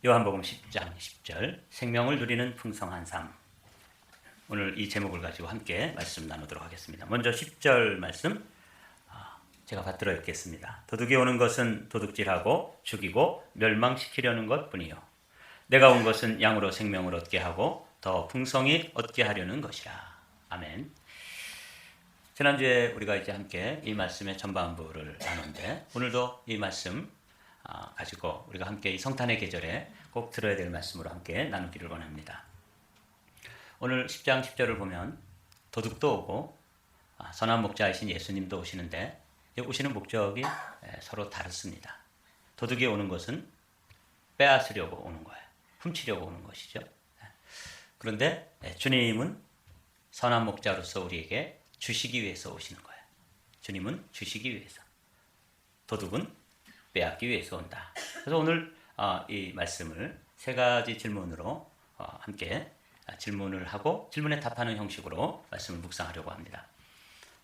요한복음 10장 10절 생명을 누리는 풍성한 삶. 오늘 이 제목을 가지고 함께 말씀 나누도록 하겠습니다. 먼저 10절 말씀 제가 받들어 읽겠습니다. 도둑이 오는 것은 도둑질하고 죽이고 멸망시키려는 것뿐이요 내가 온 것은 양으로 생명을 얻게 하고 더 풍성히 얻게 하려는 것이라. 아멘. 지난주에 우리가 이제 함께 이 말씀의 전반부를 나눴는데 오늘도 이 말씀 가지고 우리가 함께 이 성탄의 계절에 꼭 들어야 될 말씀으로 함께 나누기를 원합니다. 오늘 10장 10절을 보면 도둑도 오고 선한 목자이신 예수님도 오시는데 오시는 목적이 서로 다릅니다. 도둑이 오는 것은 빼앗으려고 오는 거예요. 훔치려고 오는 것이죠. 그런데 주님은 선한 목자로서 우리에게 주시기 위해서 오시는 거예요. 주님은 주시기 위해서. 도둑은 빼앗기 위해서 온다. 그래서 오늘 이 말씀을 세 가지 질문으로 함께 질문을 하고 질문에 답하는 형식으로 말씀을 묵상하려고 합니다.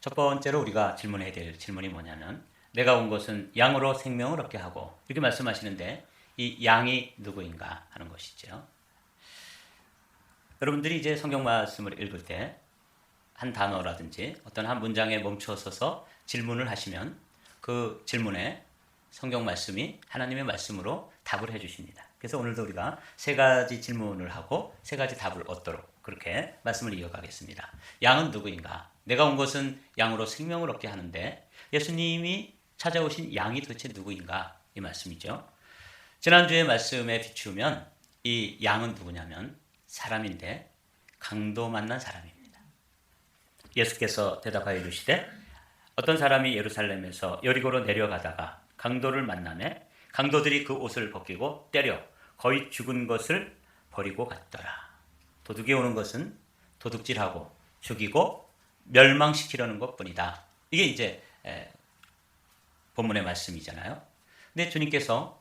첫 번째로 우리가 질문해야 될 질문이 뭐냐면 내가 온 것은 양으로 생명을 얻게 하고 이렇게 말씀하시는데 이 양이 누구인가 하는 것이죠. 여러분들이 이제 성경 말씀을 읽을 때 한 단어라든지 어떤 한 문장에 멈춰서서 질문을 하시면 그 질문에 성경 말씀이 하나님의 말씀으로 답을 해주십니다. 그래서 오늘도 우리가 세 가지 질문을 하고 세 가지 답을 얻도록 그렇게 말씀을 이어가겠습니다. 양은 누구인가? 내가 온 것은 양으로 생명을 얻게 하는데 예수님이 찾아오신 양이 도대체 누구인가? 이 말씀이죠. 지난주의 말씀에 비추면 이 양은 누구냐면 사람인데 강도 만난 사람입니다. 예수께서 대답하여 이르시되 어떤 사람이 예루살렘에서 여리고로 내려가다가 강도를 만나매 강도들이 그 옷을 벗기고 때려 거의 죽은 것을 버리고 갔더라. 도둑이 오는 것은 도둑질하고 죽이고 멸망시키려는 것뿐이다. 이게 이제 본문의 말씀이잖아요. 근데 주님께서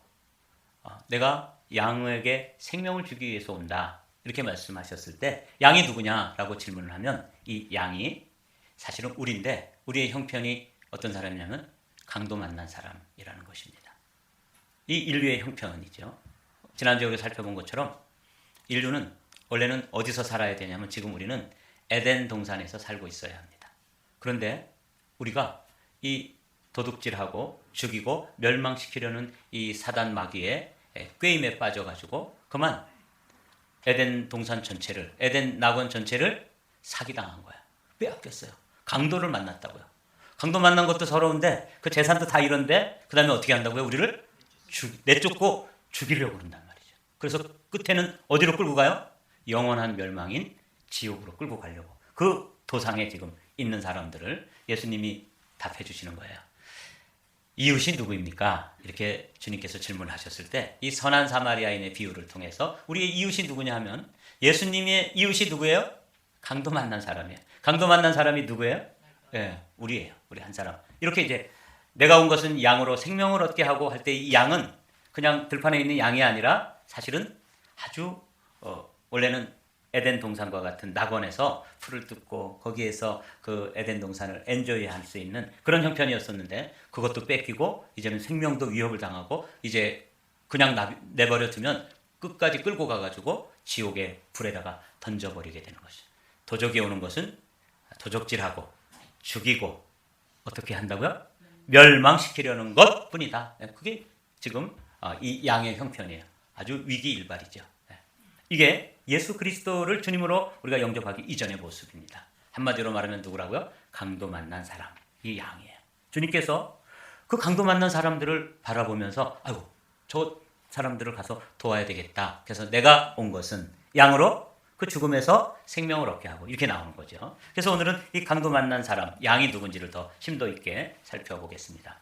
내가 양에게 생명을 주기 위해서 온다. 이렇게 말씀하셨을 때 양이 누구냐라고 질문을 하면 이 양이 사실은 우리인데 우리의 형편이 어떤 사람이냐면 강도 만난 사람이라는 것입니다. 이 인류의 형편이죠. 지난주에 우리가 살펴본 것처럼 인류는 원래는 어디서 살아야 되냐면 지금 우리는 에덴 동산에서 살고 있어야 합니다. 그런데 우리가 이 도둑질하고 죽이고 멸망시키려는 이 사단 마귀의 꾀임에 빠져가지고 그만 에덴 동산 전체를 에덴 낙원 전체를 사기당한 거야. 빼앗겼어요. 강도를 만났다고요. 강도 만난 것도 서러운데 그 재산도 다 이런데 그 다음에 어떻게 한다고요? 우리를 내쫓고 죽이려고 그런단 말이죠. 그래서 끝에는 어디로 끌고 가요? 영원한 멸망인 지옥으로 끌고 가려고. 그 도상에 지금 있는 사람들을 예수님이 답해 주시는 거예요. 이웃이 누구입니까? 이렇게 주님께서 질문하셨을 때 이 선한 사마리아인의 비유를 통해서 우리의 이웃이 누구냐 하면 예수님의 이웃이 누구예요? 강도 만난 사람이에요. 강도 만난 사람이 누구예요? 네, 우리예요. 우리 한 사람. 이렇게 이제 내가 온 것은 양으로 생명을 얻게 하고 할 때 이 양은 그냥 들판에 있는 양이 아니라 사실은 아주 원래는 에덴 동산과 같은 낙원에서 풀을 뜯고 거기에서 그 에덴 동산을 엔조이할 수 있는 그런 형편이었었는데 그것도 뺏기고 이제는 생명도 위협을 당하고 이제 그냥 내버려 두면 끝까지 끌고 가가지고 지옥의 불에다가 던져버리게 되는 것이죠. 도적이 오는 것은 도적질하고 죽이고 어떻게 한다고요? 멸망시키려는 것뿐이다. 그게 지금 이 양의 형편이에요. 아주 위기일발이죠. 이게 예수 그리스도를 주님으로 우리가 영접하기 이전의 모습입니다. 한마디로 말하면 누구라고요? 강도 만난 사람, 이 양이에요. 주님께서 그 강도 만난 사람들을 바라보면서 아이고 저 사람들을 가서 도와야 되겠다. 그래서 내가 온 것은 양으로 그 죽음에서 생명을 얻게 하고 이렇게 나오는 거죠. 그래서 오늘은 이 강도 만난 사람, 양이 누군지를 더 심도 있게 살펴보겠습니다.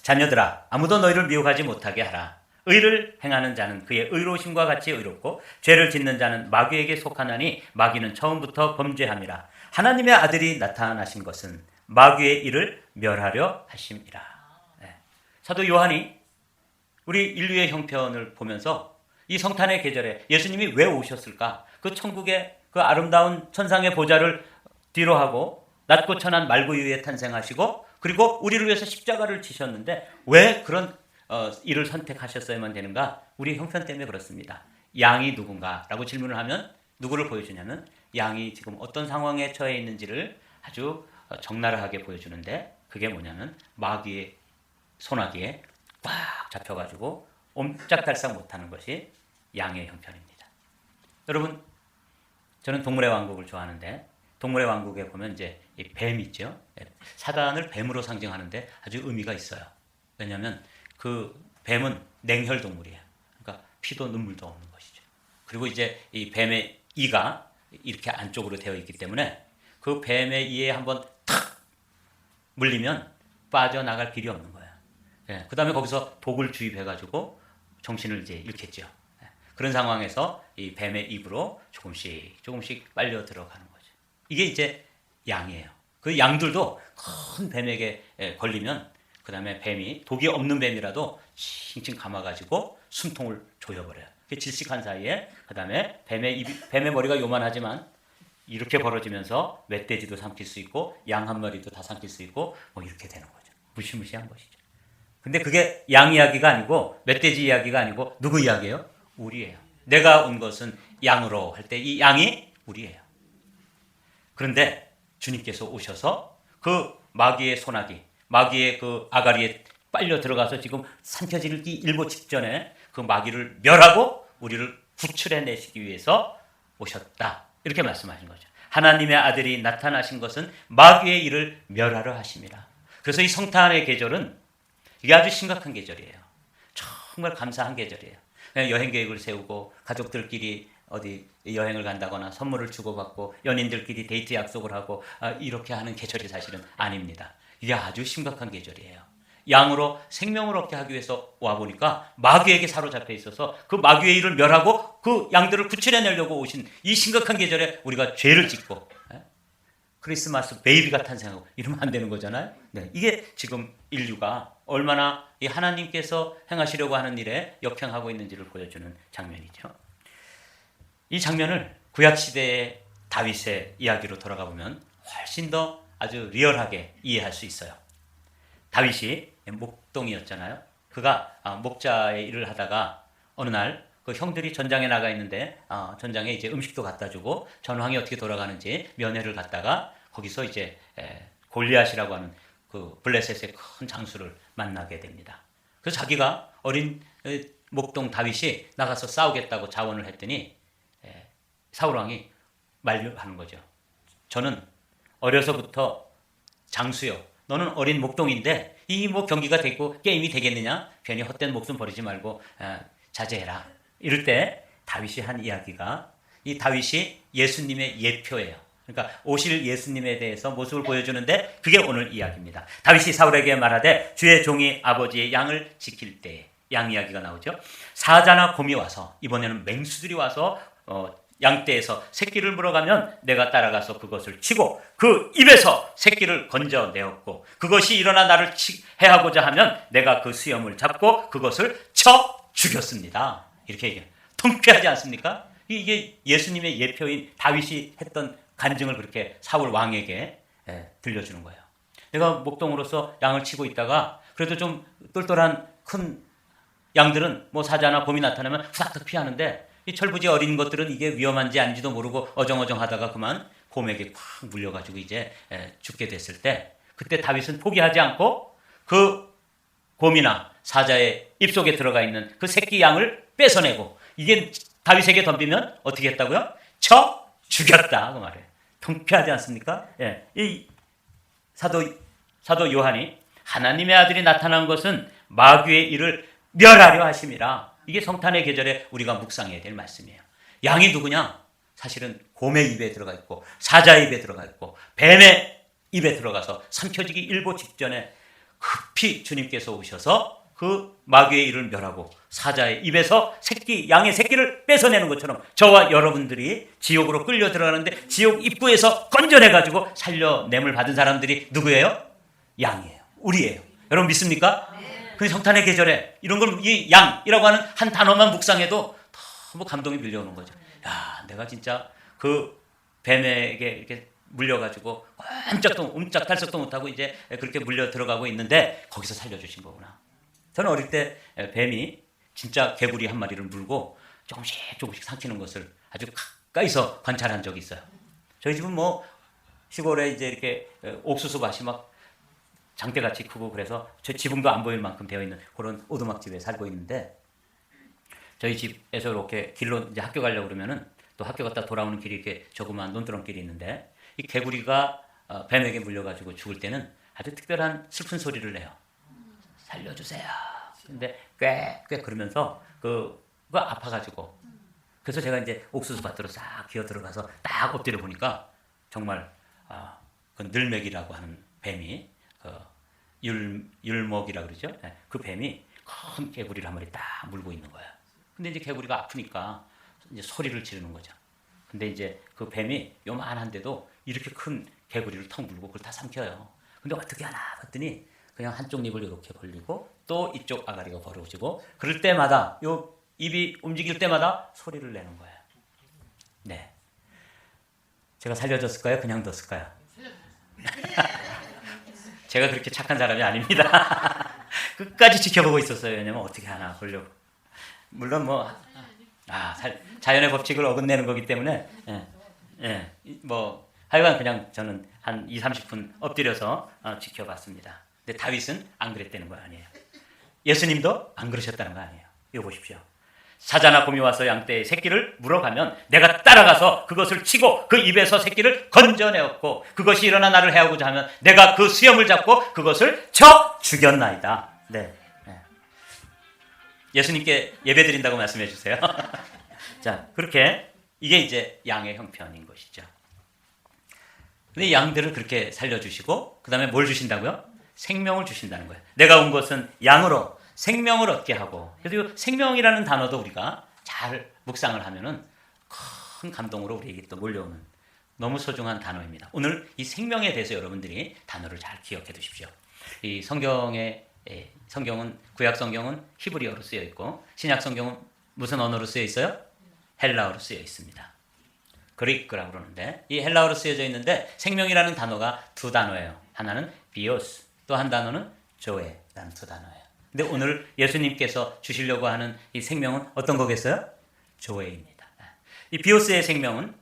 자녀들아, 아무도 너희를 미혹하지 못하게 하라. 의를 행하는 자는 그의 의로우심과 같이 의롭고 죄를 짓는 자는 마귀에게 속하나니 마귀는 처음부터 범죄함이라. 하나님의 아들이 나타나신 것은 마귀의 일을 멸하려 하심이라. 사도 요한이 우리 인류의 형편을 보면서 이 성탄의 계절에 예수님이 왜 오셨을까? 그 천국의 그 아름다운 천상의 보좌를 뒤로 하고 낮고 천한 말구 위에 탄생하시고 그리고 우리를 위해서 십자가를 지셨는데 왜 그런 이를 선택하셨어야만 되는가? 우리 형편 때문에 그렇습니다. 양이 누군가라고 질문을 하면 누구를 보여주냐면 양이 지금 어떤 상황에 처해 있는지를 아주 적나라하게 보여주는데 그게 뭐냐면 마귀의 소나기에 꽉 잡혀가지고 옴짝달싹 못하는 것이 양의 형편입니다. 여러분, 저는 동물의 왕국을 좋아하는데 동물의 왕국에 보면 이제 이 뱀 있죠. 사단을 뱀으로 상징하는데 아주 의미가 있어요. 왜냐하면 그 뱀은 냉혈 동물이에요. 그러니까 피도 눈물도 없는 것이죠. 그리고 이제 이 뱀의 이가 이렇게 안쪽으로 되어 있기 때문에 그 뱀의 이에 한번 탁 물리면 빠져나갈 길이 없는 거예요. 그 다음에 거기서 독을 주입해가지고 정신을 이제 잃겠죠. 그런 상황에서 이 뱀의 입으로 조금씩 빨려 들어가는 거죠. 이게 이제 양이에요. 그 양들도 큰 뱀에게 걸리면 그 다음에 뱀이 독이 없는 뱀이라도 칭칭 감아가지고 숨통을 조여버려요. 질식한 사이에 그 다음에 뱀의 머리가 요만하지만 이렇게 벌어지면서 멧돼지도 삼킬 수 있고 양 한 마리도 다 삼킬 수 있고 뭐 이렇게 되는 거죠. 무시무시한 것이죠. 근데 그게 양 이야기가 아니고 멧돼지 이야기가 아니고 누구 이야기예요? 우리예요. 내가 온 것은 양으로 할 때 이 양이 우리예요. 그런데 주님께서 오셔서 그 마귀의 소나기, 마귀의 그 아가리에 빨려 들어가서 지금 삼켜지기 일보 직전에 그 마귀를 멸하고 우리를 구출해내시기 위해서 오셨다. 이렇게 말씀하신 거죠. 하나님의 아들이 나타나신 것은 마귀의 일을 멸하려 하심이라. 그래서 이 성탄의 계절은 이게 아주 심각한 계절이에요. 정말 감사한 계절이에요. 그냥 여행 계획을 세우고 가족들끼리 어디 여행을 간다거나 선물을 주고받고 연인들끼리 데이트 약속을 하고 이렇게 하는 계절이 사실은 아닙니다. 이게 아주 심각한 계절이에요. 양으로 생명을 얻게 하기 위해서 와보니까 마귀에게 사로잡혀 있어서 그 마귀의 일을 멸하고 그 양들을 구출해내려고 오신 이 심각한 계절에 우리가 죄를 짓고 크리스마스 베이비가 탄생하고 이러면 안 되는 거잖아요. 네, 이게 지금 인류가 얼마나 이 하나님께서 행하시려고 하는 일에 역행하고 있는지를 보여주는 장면이죠. 이 장면을 구약시대의 다윗의 이야기로 돌아가 보면 훨씬 더 아주 리얼하게 이해할 수 있어요. 다윗이 목동이었잖아요. 그가 목자의 일을 하다가 어느 날 그 형들이 전장에 나가 있는데 전장에 이제 음식도 갖다 주고 전황이 어떻게 돌아가는지 면회를 갔다가 거기서 이제 골리앗이라고 하는 그 블레셋의 큰 장수를 만나게 됩니다. 그래서 자기가 어린 목동 다윗이 나가서 싸우겠다고 자원을 했더니 사울 왕이 만류하는 거죠. 저는 어려서부터 장수요. 너는 어린 목동인데 이 뭐 경기가 되고 게임이 되겠느냐? 괜히 헛된 목숨 버리지 말고 자제해라. 이럴 때 다윗이 한 이야기가 이 다윗이 예수님의 예표예요. 그러니까 오실 예수님에 대해서 모습을 보여주는데 그게 오늘 이야기입니다. 다윗이 사울에게 말하되 주의 종이 아버지의 양을 지킬 때에 양 이야기가 나오죠. 사자나 곰이 와서 이번에는 맹수들이 와서 양떼에서 새끼를 물어가면 내가 따라가서 그것을 치고 그 입에서 새끼를 건져내었고 그것이 일어나 나를 해하고자 하면 내가 그 수염을 잡고 그것을 쳐 죽였습니다. 이렇게 얘기해요. 통쾌하지 않습니까? 이게 예수님의 예표인 다윗이 했던 간증을 그렇게 사울 왕에게 들려주는 거예요. 내가 목동으로서 양을 치고 있다가 그래도 좀 똘똘한 큰 양들은 뭐 사자나 곰이 나타나면 후닥닥 피하는데 이 철부지 어린 것들은 이게 위험한지 아닌지도 모르고 어정어정하다가 그만 곰에게 콱 물려가지고 이제 죽게 됐을 때 그때 다윗은 포기하지 않고 그 곰이나 사자의 입속에 들어가 있는 그 새끼 양을 뺏어내고 이게 다윗에게 덤비면 어떻게 했다고요? 쳐 죽였다 그 말이에요. 통쾌하지 않습니까? 이 사도 요한이 하나님의 아들이 나타난 것은 마귀의 일을 멸하려 하심이라. 이게 성탄의 계절에 우리가 묵상해야 될 말씀이에요. 양이 누구냐? 사실은 곰의 입에 들어가 있고 사자의 입에 들어가 있고 뱀의 입에 들어가서 삼켜지기 일보 직전에 급히 주님께서 오셔서 그 마귀의 일을 멸하고 사자의 입에서 양의 새끼를 뺏어내는 것처럼 저와 여러분들이 지옥으로 끌려 들어가는데 지옥 입구에서 건져내가지고 살려냄을 받은 사람들이 누구예요? 양이에요. 우리예요. 여러분 믿습니까? 그 성탄의 계절에 이런 걸 이 양이라고 하는 한 단어만 묵상해도 너무 감동이 밀려오는 거죠. 야, 내가 진짜 그 뱀에게 이렇게 물려가지고 옴짝달싹도 못하고 이제 그렇게 물려 들어가고 있는데 거기서 살려주신 거구나. 저는 어릴 때 뱀이 진짜 개구리 한 마리를 물고 조금씩 삼키는 것을 아주 가까이서 관찰한 적이 있어요. 저희 집은 뭐 시골에 이제 이렇게 옥수수 밭이 막 장대같이 크고 그래서 제 지붕도 안 보일 만큼 되어 있는 그런 오두막집에 살고 있는데, 저희 집에서 이렇게 길로 이제 학교 가려고 그러면은 또 학교 갔다 돌아오는 길이 이렇게 조그마한 논두렁길이 있는데, 이 개구리가 뱀에게 물려가지고 죽을 때는 아주 특별한 슬픈 소리를 내요. 살려주세요. 근데 꽥꽥 그러면서 그거 아파가지고, 그래서 제가 이제 옥수수 밭으로 싹 기어 들어가서 딱 엎드려 보니까 정말 그 늘맥이라고 하는 뱀이, 율목이라고 그러죠. 그 뱀이 큰 개구리를 한 마리 딱 물고 있는 거예요. 근데 이제 개구리가 아프니까 이제 소리를 지르는 거죠. 근데 이제 그 뱀이 요만한데도 이렇게 큰 개구리를 턱 물고 그걸 다 삼켜요. 근데 어떻게 하나 봤더니 그냥 한쪽 입을 이렇게 벌리고 또 이쪽 아가리가 벌어지고, 그럴 때마다 요 입이 움직일 때마다 소리를 내는 거예요. 네. 제가 살려줬을까요? 그냥 뒀을까요? 제가 그렇게 착한 사람이 아닙니다. 끝까지 지켜보고 있었어요. 왜냐면 어떻게 하나 보려고. 물론 뭐 자연의 법칙을 어긋내는 거기 때문에 뭐 하여간 그냥 저는 한 2-30분 엎드려서 지켜봤습니다. 근데 다윗은 안 그랬다는 거 아니에요. 예수님도 안 그러셨다는 거 아니에요. 이거 보십시오. 사자나 곰이 와서 양떼의 새끼를 물어가면 내가 따라가서 그것을 치고 그 입에서 새끼를 건져내었고, 그것이 일어나 나를 해하고자 하면 내가 그 수염을 잡고 그것을 쳐 죽였나이다. 네. 예수님께 예배드린다고 말씀해 주세요. 자, 그렇게 이게 이제 양의 형편인 것이죠. 근데 양들을 그렇게 살려주시고 그 다음에 뭘 주신다고요? 생명을 주신다는 거예요. 내가 온 것은 양으로 생명을 얻게 하고. 그래서 이 생명이라는 단어도 우리가 잘 묵상을 하면은 큰 감동으로 우리에게 또 몰려오는 너무 소중한 단어입니다. 오늘 이 생명에 대해서 여러분들이 단어를 잘 기억해 두십시오. 이 성경은 구약 성경은 히브리어로 쓰여 있고, 신약 성경은 무슨 언어로 쓰여 있어요? 헬라어로 쓰여 있습니다. 그리크라고 그러는데, 이 헬라어로 쓰여져 있는데 생명이라는 단어가 두 단어예요. 하나는 비오스, 또 한 단어는 조에라는 두 단어예요. 근데 오늘 예수님께서 주시려고 하는 이 생명은 어떤 거겠어요? 조에입니다. 이 비오스의 생명은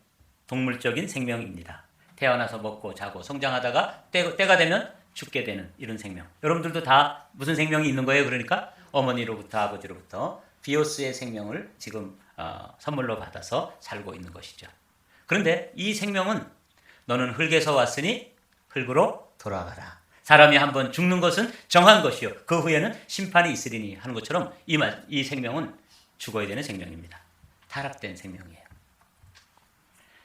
동물적인 생명입니다. 태어나서 먹고 자고 성장하다가 때가 되면 죽게 되는 이런 생명. 여러분들도 다 무슨 생명이 있는 거예요? 그러니까 어머니로부터 아버지로부터 비오스의 생명을 지금 선물로 받아서 살고 있는 것이죠. 그런데 이 생명은 너는 흙에서 왔으니 흙으로 돌아가라. 사람이 한번 죽는 것은 정한 것이요 그 후에는 심판이 있으리니 하는 것처럼 이 생명은 죽어야 되는 생명입니다. 타락된 생명이에요.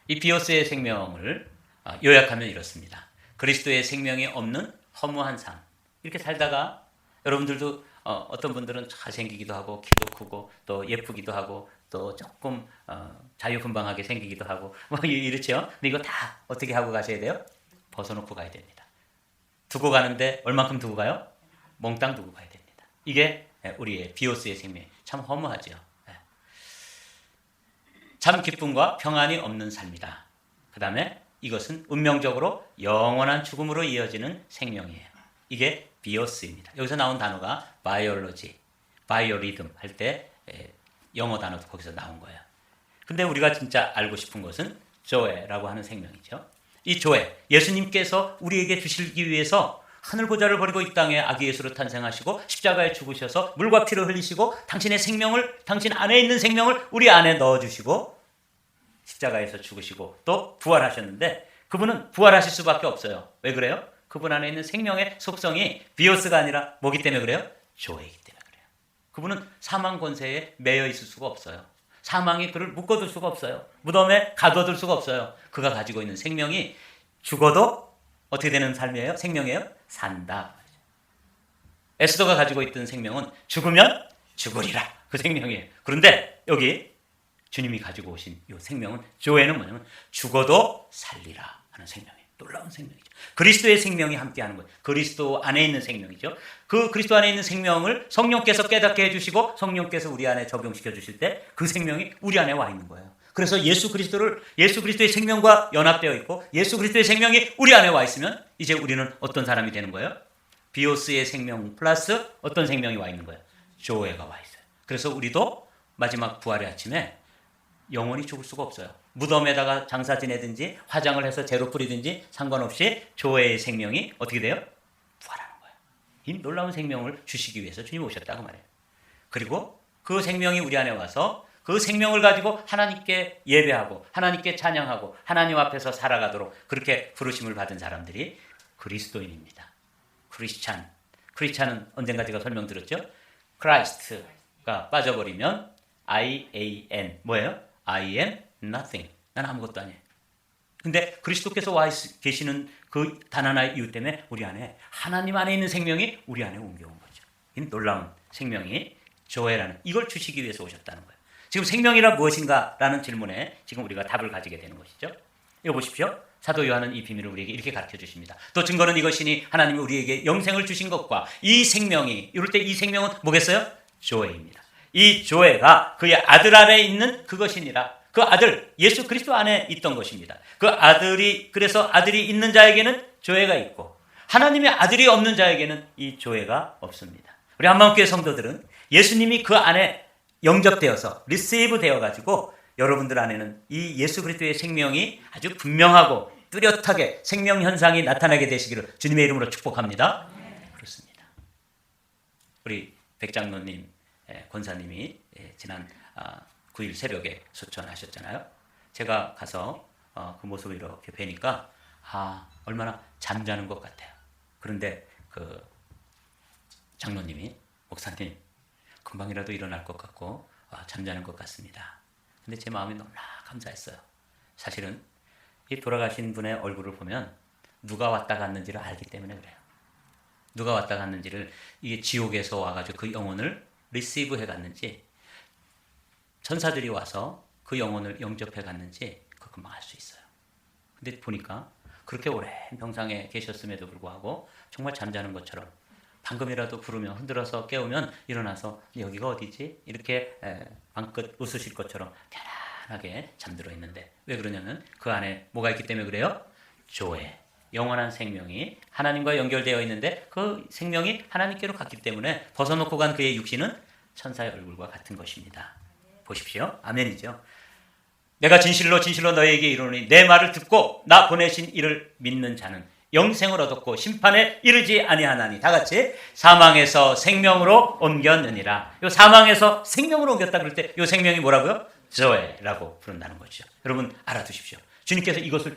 이 비오스의 생명을 요약하면 이렇습니다. 그리스도의 생명이 없는 허무한 삶. 이렇게 살다가 여러분들도 어떤 분들은 잘생기기도 하고 키도 크고 또 예쁘기도 하고 또 조금 자유분방하게 생기기도 하고 뭐 이렇죠. 근데 이거 다 어떻게 하고 가셔야 돼요? 벗어놓고 가야 됩니다. 두고 가는데 얼만큼 두고 가요? 몽땅 두고 가야 됩니다. 이게 우리의 비오스의 생명. 참 허무하죠. 참 기쁨과 평안이 없는 삶이다. 그 다음에 이것은 운명적으로 영원한 죽음으로 이어지는 생명이에요. 이게 비오스입니다. 여기서 나온 단어가 바이올로지, 바이오리듬 할 때 영어 단어도 거기서 나온 거예요. 근데 우리가 진짜 알고 싶은 것은 조에라고 하는 생명이죠. 이 조에, 예수님께서 우리에게 주시기 위해서 하늘보좌를 버리고 이 땅에 아기 예수로 탄생하시고 십자가에 죽으셔서 물과 피를 흘리시고 당신의 생명을, 당신 안에 있는 생명을 우리 안에 넣어주시고 십자가에서 죽으시고 또 부활하셨는데, 그분은 부활하실 수밖에 없어요. 왜 그래요? 그분 안에 있는 생명의 속성이 비오스가 아니라 뭐기 때문에 그래요? 조에이기 때문에 그래요. 그분은 사망 권세에 매여 있을 수가 없어요. 사망이 그를 묶어둘 수가 없어요. 무덤에 가둬둘 수가 없어요. 그가 가지고 있는 생명이 죽어도 어떻게 되는 삶이에요? 생명이에요? 산다. 에스더가 가지고 있던 생명은 죽으면 죽으리라. 그 생명이에요. 그런데 여기 주님이 가지고 오신 이 생명은, 조에는 뭐냐면 죽어도 살리라 하는 생명이에요. 놀라운 생명이죠. 그리스도의 생명이 함께하는 거예요. 그리스도 안에 있는 생명이죠. 그 그리스도 안에 있는 생명을 성령께서 깨닫게 해주시고 성령께서 우리 안에 적용시켜 주실 때 그 생명이 우리 안에 와 있는 거예요. 그래서 예수 그리스도의 생명과 연합되어 있고 예수 그리스도의 생명이 우리 안에 와 있으면 이제 우리는 어떤 사람이 되는 거예요? 비오스의 생명 플러스 어떤 생명이 와 있는 거예요? 조회가 와 있어요. 그래서 우리도 마지막 부활의 아침에 영원히 죽을 수가 없어요. 무덤에다가 장사 지내든지 화장을 해서 재로 뿌리든지 상관없이 조회의 생명이 어떻게 돼요? 부활하는 거예요. 이 놀라운 생명을 주시기 위해서 주님 오셨다고 말해요. 그리고 그 생명이 우리 안에 와서 그 생명을 가지고 하나님께 예배하고 하나님께 찬양하고 하나님 앞에서 살아가도록 그렇게 부르심을 받은 사람들이 그리스도인입니다. 크리스찬은 언젠가 제가 설명드렸죠. 크라이스트가 빠져버리면 IAN 뭐예요? I am nothing. 난 아무것도 아니에요. 근데 그리스도께서 와 계시는 그 단 하나의 이유 때문에 우리 안에 하나님 안에 있는 생명이 우리 안에 옮겨온 거죠. 이 놀라운 생명이 조회라는 이걸 주시기 위해서 오셨다는 거예요. 지금 생명이란 무엇인가라는 질문에 지금 우리가 답을 가지게 되는 것이죠. 이거 보십시오. 사도 요한은 이 비밀을 우리에게 이렇게 가르쳐 주십니다. 또 증거는 이것이니 하나님이 우리에게 영생을 주신 것과 이 생명이 이럴 때 이 생명은 뭐겠어요? 조회입니다. 이 조회가 그의 아들 안에 있는 그것이니라. 그 아들 예수 그리스도 안에 있던 것입니다. 그 아들이 그래서 아들이 있는 자에게는 조회가 있고 하나님의 아들이 없는 자에게는 이 조회가 없습니다. 우리 한마음교회 성도들은 예수님이 그 안에 영접되어서 리시브 되어가지고 여러분들 안에는 이 예수 그리스도의 생명이 아주 분명하고 뚜렷하게 생명 현상이 나타나게 되시기를 주님의 이름으로 축복합니다. 그렇습니다. 우리 백장로님 권사님이 지난 9일 새벽에 소천하셨잖아요. 제가 가서 그 모습을 이렇게 뵈니까 얼마나 잠자는 것 같아요. 그런데 그 장로님이 목사님 금방이라도 일어날 것 같고 잠자는 것 같습니다. 근데 제 마음이 너무나 감사했어요. 사실은 이 돌아가신 분의 얼굴을 보면 누가 왔다 갔는지를 알기 때문에 그래요. 누가 왔다 갔는지를 이게 지옥에서 와가지고 그 영혼을 리시브 해갔는지 천사들이 와서 그 영혼을 영접해 갔는지 그 금방 알 수 있어요. 근데 보니까 그렇게 오랜 병상에 계셨음에도 불구하고 정말 잠자는 것처럼 방금이라도 부르면 흔들어서 깨우면 일어나서 여기가 어디지? 이렇게 방긋 웃으실 것처럼 편안하게 잠들어 있는데 왜 그러냐면 그 안에 뭐가 있기 때문에 그래요? 조회, 영원한 생명이 하나님과 연결되어 있는데 그 생명이 하나님께로 갔기 때문에 벗어놓고 간 그의 육신은 천사의 얼굴과 같은 것입니다. 보십시오. 아멘이죠. 내가 진실로 너희에게 이르노니 내 말을 듣고 나 보내신 이를 믿는 자는 영생을 얻었고 심판에 이르지 아니하나니. 다 같이 사망에서 생명으로 옮겼느니라. 요 사망에서 생명으로 옮겼다 그럴 때 요 생명이 뭐라고요? 조회라고 부른다는 거죠. 여러분 알아두십시오. 주님께서 이것을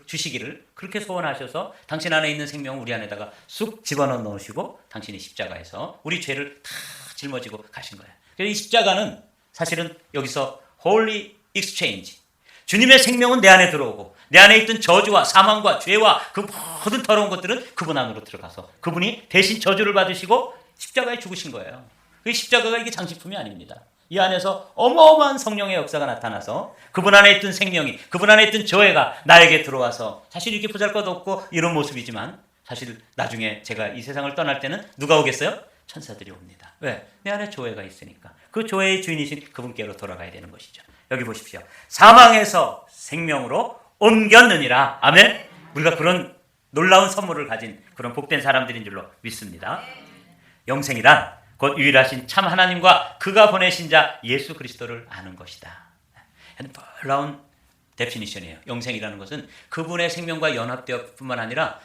주시기를 그렇게 소원하셔서 당신 안에 있는 생명을 우리 안에다가 쑥 집어넣어 놓으시고 당신이 십자가에서 우리 죄를 다 짊어지고 가신 거예요. 그래서 이 십자가는 사실은 여기서 Holy Exchange, 주님의 생명은 내 안에 들어오고 내 안에 있던 저주와 사망과 죄와 그 모든 더러운 것들은 그분 안으로 들어가서 그분이 대신 저주를 받으시고 십자가에 죽으신 거예요. 그 십자가가 이게 장식품이 아닙니다. 이 안에서 어마어마한 성령의 역사가 나타나서 그분 안에 있던 생명이, 그분 안에 있던 조회가 나에게 들어와서 사실 이렇게 보잘것없고 이런 모습이지만 사실 나중에 제가 이 세상을 떠날 때는 누가 오겠어요? 천사들이 옵니다. 왜? 내 안에 조회가 있으니까. 그 조회의 주인이신 그분께로 돌아가야 되는 것이죠. 여기 보십시오. 사망에서 생명으로 옮겼느니라. 아멘. 우리가 그런 놀라운 선물을 가진 그런 복된 사람들인 줄로 믿습니다. 영생이란 곧 유일하신 참 하나님과 그가 보내신 자 예수 그리스도를 아는 것이다. 놀라운 데피니션이에요. 영생이라는 것은 그분의 생명과 연합되어 뿐만 아니라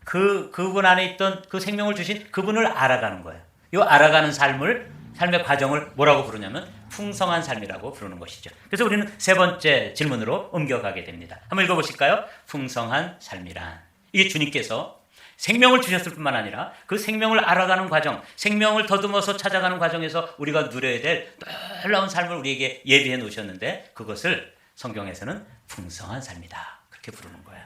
그분 안에 있던 그 생명을 주신 그분을 알아가는 거예요. 이 알아가는 삶의 과정을 뭐라고 부르냐면 풍성한 삶이라고 부르는 것이죠. 그래서 우리는 세 번째 질문으로 옮겨가게 됩니다. 한번 읽어보실까요? 풍성한 삶이란, 이게 주님께서 생명을 주셨을 뿐만 아니라 그 생명을 알아가는 과정, 생명을 더듬어서 찾아가는 과정에서 우리가 누려야 될 놀라운 삶을 우리에게 예비해 놓으셨는데 그것을 성경에서는 풍성한 삶이다 그렇게 부르는 거예요.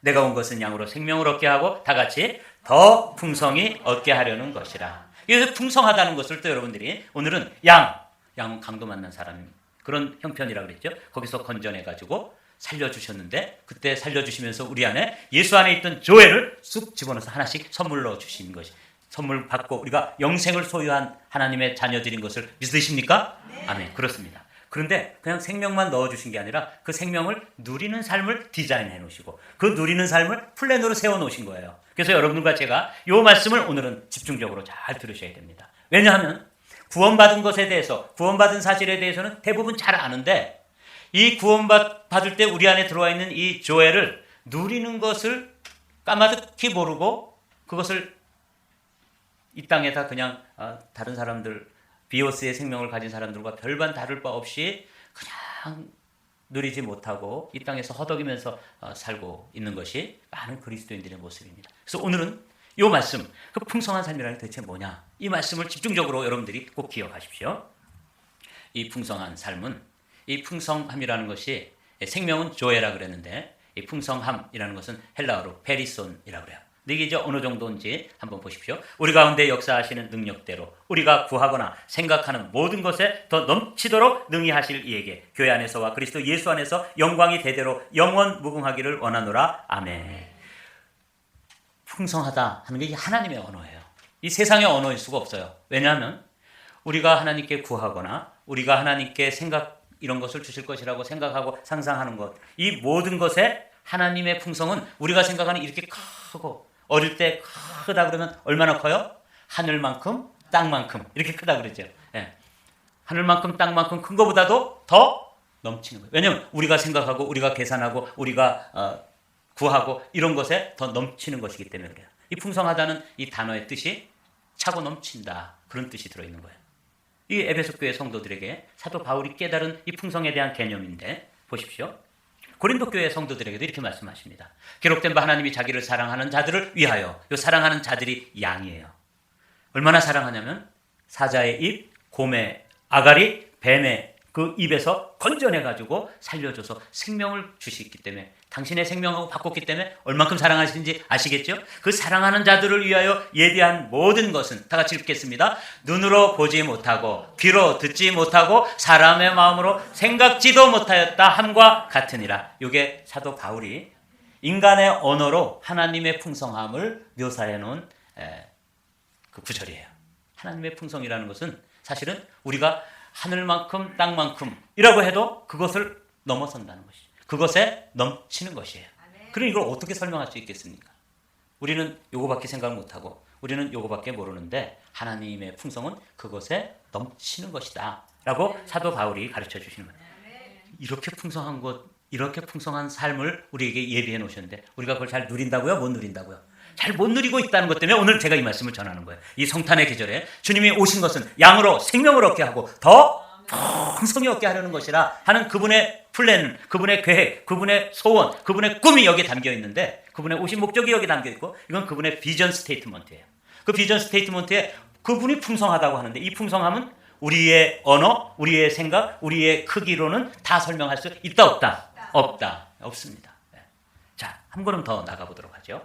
내가 온 것은 양으로 생명을 얻게 하고 다 같이 더 풍성히 얻게 하려는 것이라. 그래서 풍성하다는 것을 또 여러분들이 오늘은 양은 강도 만난 사람 그런 형편이라고 그랬죠. 거기서 건져내가지고 살려주셨는데 그때 살려주시면서 우리 안에 예수 안에 있던 조회를 쑥 집어넣어서 하나씩 선물로 주신 것이, 선물 받고 우리가 영생을 소유한 하나님의 자녀들인 것을 믿으십니까? 네. 아멘. 그렇습니다. 그런데 그냥 생명만 넣어주신 게 아니라 그 생명을 누리는 삶을 디자인해 놓으시고 그 누리는 삶을 플랜으로 세워 놓으신 거예요. 그래서 여러분과 제가 이 말씀을 오늘은 집중적으로 잘 들으셔야 됩니다. 왜냐하면 구원받은 것에 대해서, 구원받은 사실에 대해서는 대부분 잘 아는데 이 구원받을 때 우리 안에 들어와 있는 이 조회를 누리는 것을 까마득히 모르고 그것을 이 땅에다 그냥 다른 사람들, 비오스의 생명을 가진 사람들과 별반 다를 바 없이 그냥 누리지 못하고 이 땅에서 허덕이면서 살고 있는 것이 많은 그리스도인들의 모습입니다. 그래서 오늘은 이 말씀, 그 풍성한 삶이라는 게 도대체 뭐냐? 이 말씀을 집중적으로 여러분들이 꼭 기억하십시오. 이 풍성한 삶은, 이 풍성함이라는 것이 생명은 조에라 그랬는데 이 풍성함이라는 것은 헬라어로 페리손이라고 그래요. 근데 이게 이제 어느 정도인지 한번 보십시오. 우리 가운데 역사하시는 능력대로 우리가 구하거나 생각하는 모든 것에 더 넘치도록 능히 하실 이에게 교회 안에서와 그리스도 예수 안에서 영광이 대대로 영원 무궁하기를 원하노라. 아멘. 풍성하다 하는 게 하나님의 언어예요. 이 세상의 언어일 수가 없어요. 왜냐하면 우리가 하나님께 구하거나 우리가 하나님께 이런 것을 주실 것이라고 생각하고 상상하는 것, 이 모든 것에 하나님의 풍성은 우리가 생각하는 이렇게 크고, 어릴 때 크다 그러면 얼마나 커요? 하늘만큼 땅만큼 이렇게 크다 그러죠. 예. 하늘만큼 땅만큼 큰 것보다도 더 넘치는 거예요. 왜냐하면 우리가 생각하고 우리가 계산하고 우리가 구하고 이런 것에 더 넘치는 것이기 때문에 그래요. 이 풍성하다는 이 단어의 뜻이 차고 넘친다, 그런 뜻이 들어있는 거예요. 이 에베소 교회 성도들에게 사도 바울이 깨달은 이 풍성에 대한 개념인데 보십시오. 고린도 교회 성도들에게도 이렇게 말씀하십니다. 기록된 바 하나님이 자기를 사랑하는 자들을 위하여, 이 사랑하는 자들이 양이에요. 얼마나 사랑하냐면 사자의 입, 곰의 아가리, 뱀의 그 입에서 건져내가지고 살려줘서 생명을 주시기 때문에, 당신의 생명하고 바꿨기 때문에 얼만큼 사랑하시는지 아시겠죠? 그 사랑하는 자들을 위하여 예비한 모든 것은, 다 같이 읽겠습니다. 눈으로 보지 못하고 귀로 듣지 못하고 사람의 마음으로 생각지도 못하였다 함과 같으니라. 이게 사도 바울이 인간의 언어로 하나님의 풍성함을 묘사해 놓은 그 구절이에요. 하나님의 풍성이라는 것은 사실은 우리가 하늘만큼 땅만큼이라고 해도 그것을 넘어선다는 것이죠. 그것에 넘치는 것이에요. 그럼 이걸 어떻게 설명할 수 있겠습니까? 우리는 요거밖에 생각을 못하고 우리는 요거밖에 모르는데 하나님의 풍성은 그것에 넘치는 것이다 라고 사도 바울이 가르쳐 주시는 거예요. 이렇게 풍성한 것, 이렇게 풍성한 삶을 우리에게 예비해 놓으셨는데 우리가 그걸 잘 누린다고요? 못 누린다고요? 잘 못 누리고 있다는 것 때문에 오늘 제가 이 말씀을 전하는 거예요. 이 성탄의 계절에 주님이 오신 것은 양으로 생명을 얻게 하고 더 풍성히 얻게 하려는 것이라 하는 그분의 플랜, 그분의 계획, 그분의 소원, 그분의 꿈이 여기에 담겨 있는데, 그분의 오신 목적이 여기에 담겨 있고, 이건 그분의 비전 스테이트먼트예요. 그 비전 스테이트먼트에 그분이 풍성하다고 하는데, 이 풍성함은 우리의 언어, 우리의 생각, 우리의 크기로는 다 설명할 수 있다 없다? 없다. 없습니다. 자, 한 걸음 더 나가보도록 하죠.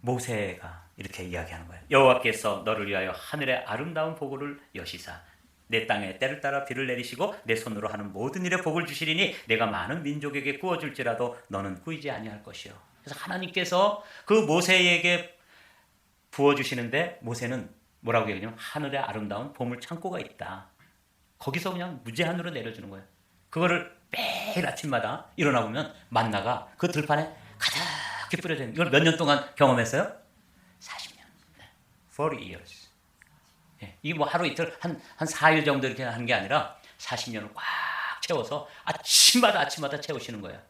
모세가 이렇게 이야기하는 거예요. 여호와께서 너를 위하여 하늘의 아름다운 보고를 여시사 내 땅에 때를 따라 비를 내리시고 내 손으로 하는 모든 일에 복을 주시리니 내가 많은 민족에게 구워줄지라도 너는 꾸이지 아니할 것이요. 그래서 하나님께서 그 모세에게 부어주시는데 모세는 뭐라고 얘기하냐면 하늘의 아름다운 보물 창고가 있다. 거기서 그냥 무제한으로 내려주는 거예요. 그거를 매일 아침마다 일어나 보면 만나가 그 들판에 가득히 뿌려져 있는, 이걸 몇 년 동안 경험했어요? 40년. 40 years. 이게 뭐 하루 이틀 한 4일 정도 이렇게 하는 게 아니라 40년을 꽉 채워서 아침마다 채우시는 거예요.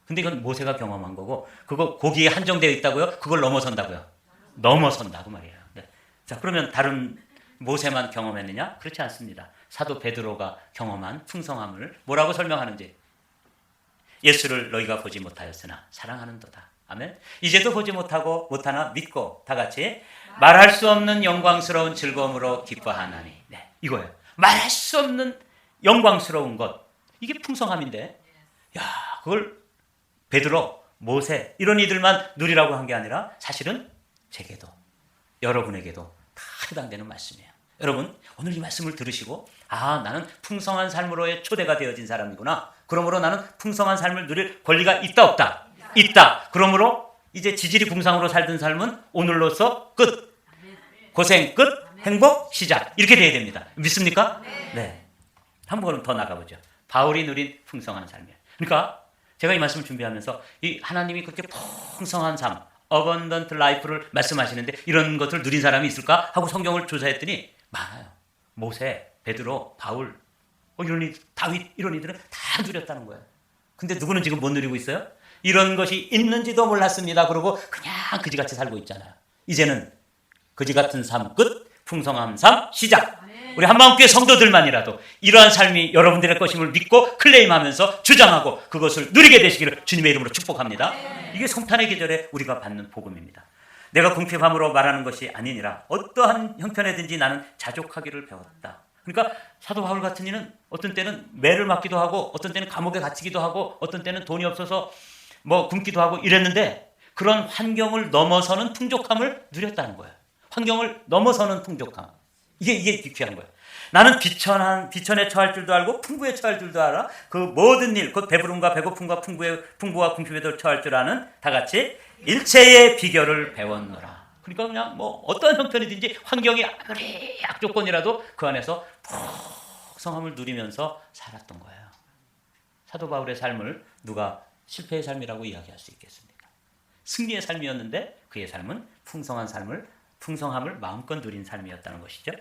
근데 이건 모세가 경험한 거고, 그거 거기에 한정되어 있다고요? 그걸 넘어선다고요? 넘어선다고 말이에요. 네. 자, 그러면 다른 모세만 경험했느냐? 그렇지 않습니다. 사도 베드로가 경험한 풍성함을 뭐라고 설명하는지, 예수를 너희가 보지 못하였으나 사랑하는도다. 아멘. 이제도 보지 못하고 못하나 믿고 다 같이 말할 수 없는 영광스러운 즐거움으로 기뻐하나니. 네, 이거예요. 말할 수 없는 영광스러운 것, 이게 풍성함인데, 야, 그걸 베드로, 모세 이런 이들만 누리라고 한 게 아니라 사실은 제게도, 여러분에게도 다 해당되는 말씀이에요. 여러분, 오늘 이 말씀을 들으시고, 아, 나는 풍성한 삶으로의 초대가 되어진 사람이구나. 그러므로 나는 풍성한 삶을 누릴 권리가 있다 없다? 있다. 그러므로 이제 지질이 궁상으로 살던 삶은 오늘로서 끝. 고생 끝, 행복 시작. 이렇게 돼야 됩니다. 믿습니까? 네. 한 걸음 더 나가보죠. 바울이 누린 풍성한 삶이에요. 그러니까 제가 이 말씀을 준비하면서 이 하나님이 그렇게 풍성한 삶, abundant life를 말씀하시는데 이런 것을 누린 사람이 있을까 하고 성경을 조사했더니 많아요. 모세, 베드로, 바울, 이런 이 다윗 이런 이들은 다 누렸다는 거예요. 근데 누구는 지금 못 누리고 있어요? 이런 것이 있는지도 몰랐습니다. 그러고 그냥 그지같이 살고 있잖아요. 이제는 그지 같은 삶 끝, 풍성한 삶 시작. 우리 한마음교회 성도들만이라도 이러한 삶이 여러분들의 것임을 믿고 클레임하면서 주장하고 그것을 누리게 되시기를 주님의 이름으로 축복합니다. 이게 성탄의 계절에 우리가 받는 복음입니다. 내가 궁핍함으로 말하는 것이 아니니라 어떠한 형편에든지 나는 자족하기를 배웠다. 그러니까 사도 바울 같은 이는 어떤 때는 매를 맞기도 하고 어떤 때는 감옥에 갇히기도 하고 어떤 때는 돈이 없어서 굶기도 하고 이랬는데 그런 환경을 넘어서는 풍족함을 누렸다는 거예요. 환경을 넘어서는 풍족함. 이게 귀한 거예요. 나는 비천에 처할 줄도 알고 풍부에 처할 줄도 알아. 그 모든 일, 곧 배부름과 배고픔과 풍부와 궁핍에도 처할 줄 아는 다 같이 일체의 비결을 배웠노라. 그러니까 그냥 어떤 형편이든지 환경이 아무리 악조건이라도 그 안에서 풍성함을 누리면서 살았던 거예요. 사도 바울의 삶을 누가 실패의 삶이라고 이야기할 수 있겠습니까? 승리의 삶이었는데 그의 삶은 풍성함을 마음껏 누린 삶이었다는 것이죠.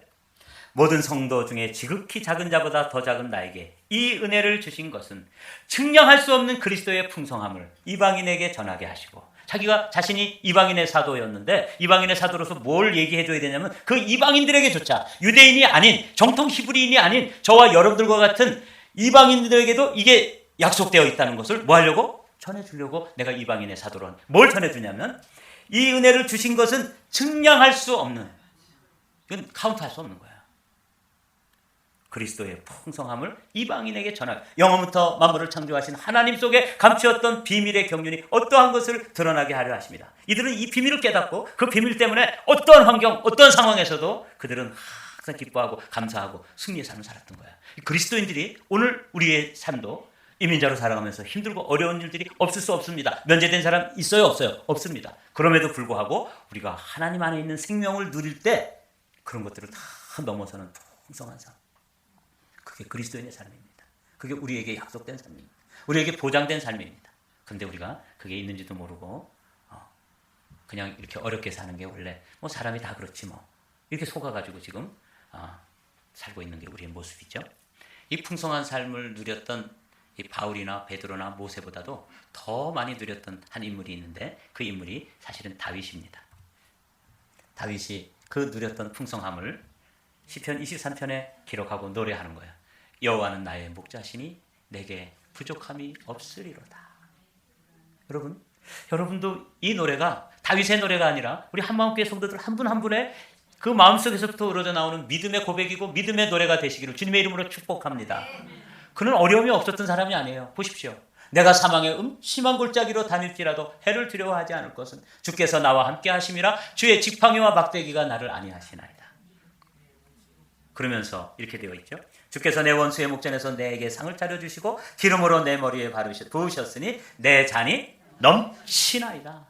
모든 성도 중에 지극히 작은 자보다 더 작은 나에게 이 은혜를 주신 것은 측량할 수 없는 그리스도의 풍성함을 이방인에게 전하게 하시고 자기가 자신이 이방인의 사도였는데 이방인의 사도로서 뭘 얘기해줘야 되냐면 그 이방인들에게조차 유대인이 아닌 정통 히브리인이 아닌 저와 여러분들과 같은 이방인들에게도 이게 약속되어 있다는 것을 뭐 하려고? 전해주려고 내가 이방인의 사도로 뭘 전해주냐면 이 은혜를 주신 것은 측량할 수 없는, 이건 카운트할 수 없는 거예요. 그리스도의 풍성함을 이방인에게 전하고 영원부터 만물을 창조하신 하나님 속에 감추었던 비밀의 경륜이 어떠한 것을 드러나게 하려 하십니다. 이들은 이 비밀을 깨닫고 그 비밀 때문에 어떠한 환경, 어떠한 상황에서도 그들은 항상 기뻐하고 감사하고 승리의 삶을 살았던 거예요. 그리스도인들이 오늘 우리의 삶도 이민자로 살아가면서 힘들고 어려운 일들이 없을 수 없습니다. 면제된 사람 있어요? 없어요? 없습니다. 그럼에도 불구하고 우리가 하나님 안에 있는 생명을 누릴 때 그런 것들을 다 넘어서는 풍성한 삶. 그게 그리스도인의 삶입니다. 그게 우리에게 약속된 삶입니다. 우리에게 보장된 삶입니다. 그런데 우리가 그게 있는지도 모르고 그냥 이렇게 어렵게 사는 게 원래 사람이 다 그렇지 이렇게 속아가지고 지금 살고 있는 게 우리의 모습이죠. 이 풍성한 삶을 누렸던 이 바울이나 베드로나 모세보다도 더 많이 누렸던 한 인물이 있는데 그 인물이 사실은 다윗입니다. 다윗이 그 누렸던 풍성함을 시편 23편에 기록하고 노래하는 거예요. 여호와는 나의 목자시니 내게 부족함이 없으리로다. 여러분도 이 노래가 다윗의 노래가 아니라 우리 한마음교회 성도들 한 분 한 분의 그 마음속에서부터 우러져 나오는 믿음의 고백이고 믿음의 노래가 되시기를 주님의 이름으로 축복합니다. 그는 어려움이 없었던 사람이 아니에요. 보십시오. 내가 사망의 심한 골짜기로 다닐지라도 해를 두려워하지 않을 것은 주께서 나와 함께 하심이라 주의 지팡이와 막대기가 나를 안위하시나이다. 그러면서 이렇게 되어 있죠. 주께서 내 원수의 목전에서 내게 상을 차려주시고 기름으로 내 머리에 부으셨으니 내 잔이 넘치나이다.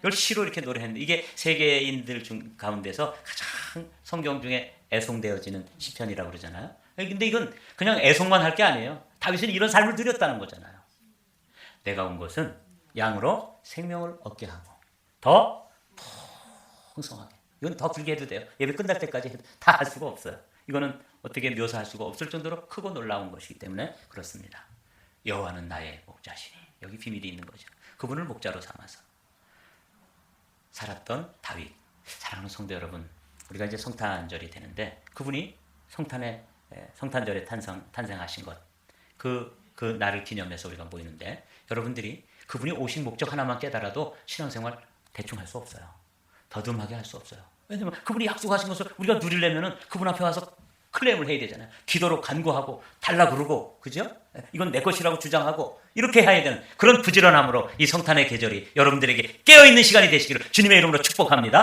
이걸 시로 이렇게 노래했는데 이게 세계인들 가운데서 가장 성경 중에 애송되어지는 시편이라고 그러잖아요. 근데 이건 그냥 애송만 할 게 아니에요. 다윗은 이런 삶을 누렸다는 거잖아요. 내가 온 것은 양으로 생명을 얻게 하고 더 풍성하게. 이건 더 길게 해도 돼요. 예배 끝날 때까지 다 할 수가 없어요. 이거는 어떻게 묘사할 수가 없을 정도로 크고 놀라운 것이기 때문에 그렇습니다. 여호와는 나의 목자시니 여기 비밀이 있는 거죠. 그분을 목자로 삼아서 살았던 다윗. 사랑하는 성도 여러분, 우리가 이제 성탄절이 되는데 그분이 성탄절에 탄생하신 것, 그 날을 기념해서 우리가 모이는데 여러분들이 그분이 오신 목적 하나만 깨달아도 신앙생활 대충 할 수 없어요. 더듬하게 할 수 없어요. 왜냐하면 그분이 약속하신 것을 우리가 누리려면 그분 앞에 와서 클레임을 해야 되잖아요. 기도로 간구하고 달라 그러고, 그죠? 이건 내 것이라고 주장하고 이렇게 해야 되는 그런 부지런함으로 이 성탄의 계절이 여러분들에게 깨어있는 시간이 되시기를 주님의 이름으로 축복합니다.